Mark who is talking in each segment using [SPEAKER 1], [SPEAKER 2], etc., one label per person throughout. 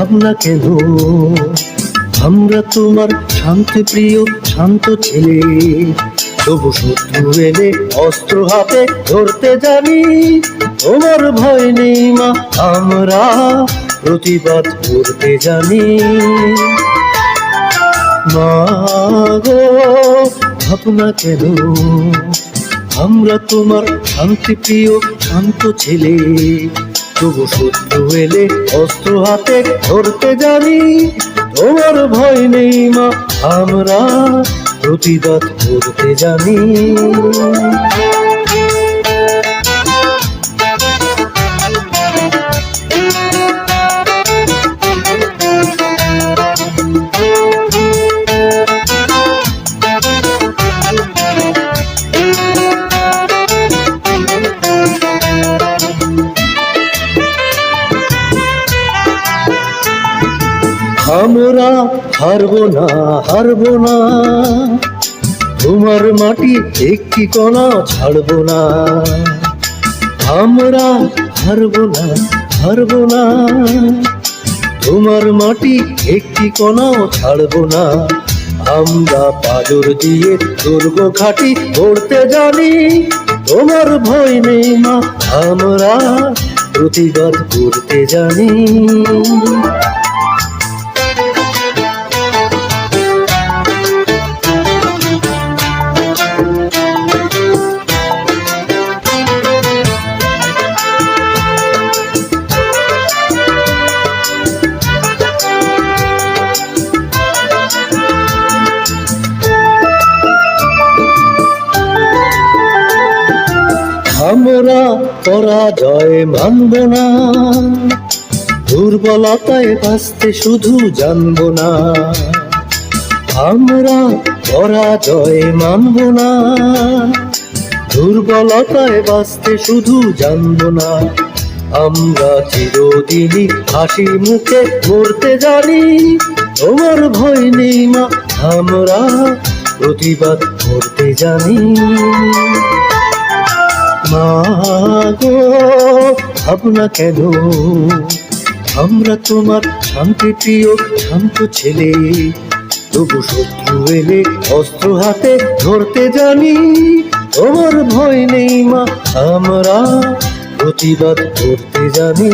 [SPEAKER 1] ভাবনা কেন? আমরা তোমার শান্তি প্রিয় শান্ত ছেলে, তবু শত্রু এলে অস্ত্র হাতে ধরতে জানি। তোমার ভয় নেই মা, আমরা প্রতিবাদ করতে জানি। মা গো, ভাবনা কেন? আমরা তোমার শান্তি প্রিয় শান্ত ছেলে, তবু শত্রু এলে অস্ত্র হাতে ধরতে জানি। তোমার ভয় নেই মা, আমরা প্রতিবাদ করতে জানি। আমরা হারবো না, হারবো না, তোমার মাটি একটি কণা ছাড়বো না। আমরা হারবো না, হারবো না, তোমার মাটি একটি কণাও ছাড়বো না। আমরা পাজর দিয়ে দুর্গ ঘাটি গড়তে জানি। তোমার ভয় নেই মা, আমরা প্রতিবাদ করতে জানি। আমরা পরাজয় মানব না, দুর্বলতায় বাঁচতে শুধু জানব না। আমরা পরাজয় মানব না, দুর্বলতায় বাঁচতে শুধু জানব না। আমরা চিরদিনই হাসি মুখে মরতে জানি। তোমার ভয় নেই মা, আমরা প্রতিবাদ করতে জানি। মা গো, ভাবনা কেন? আমরা তোমার শান্তি প্রিয় শান্ত ছেলে, তবু শত্রু এলে অস্ত্র হাতে ধরতে জানি। তোমার ভয় নেই মা, আমরা প্রতিবাদ করতে জানি।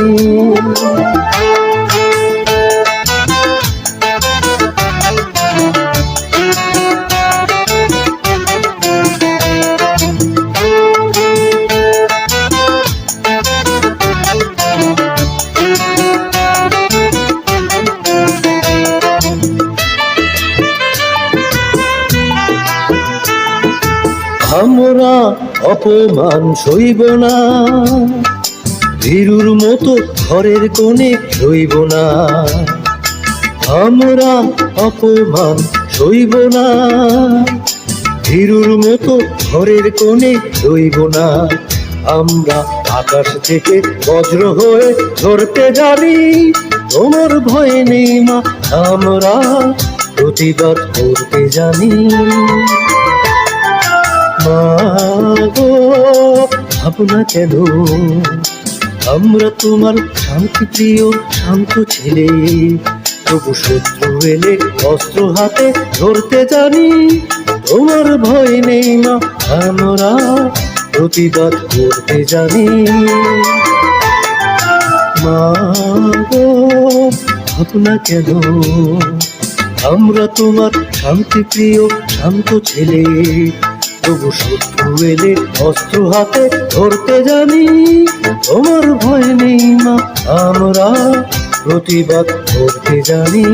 [SPEAKER 1] আমরা অপমান সইব না, ভীরুর মতো ঘরের কোণে রইব না। আমরা অপমান সইব না, ভীরুর মতো ঘরের কোণে রইব না। আমরা আকাশ থেকে বজ্র হয়ে ঝরতে জানি। তোমার ভয় নেই মা, আমরা প্রতিবাদ করতে জানি। মা গো, ভাবনা কেন? আমরা তোমার শান্তি প্রিয় শান্ত ছেলে, তবু শত্রু এলে অস্ত্র হাতে ধরতে জানি। তোমার ভয় নেই মা, আমরা প্রতিবাদ করতে জানি। মা গো, ভাবনা কেন? আমরা তোমার শান্তি প্রিয় শান্ত ছেলে, তবু শত্রু এলে অস্ত্র হাতে ধরতে জানি। তোমার ভয় নেই মা, আমরা প্রতিবাদ করতে জানি।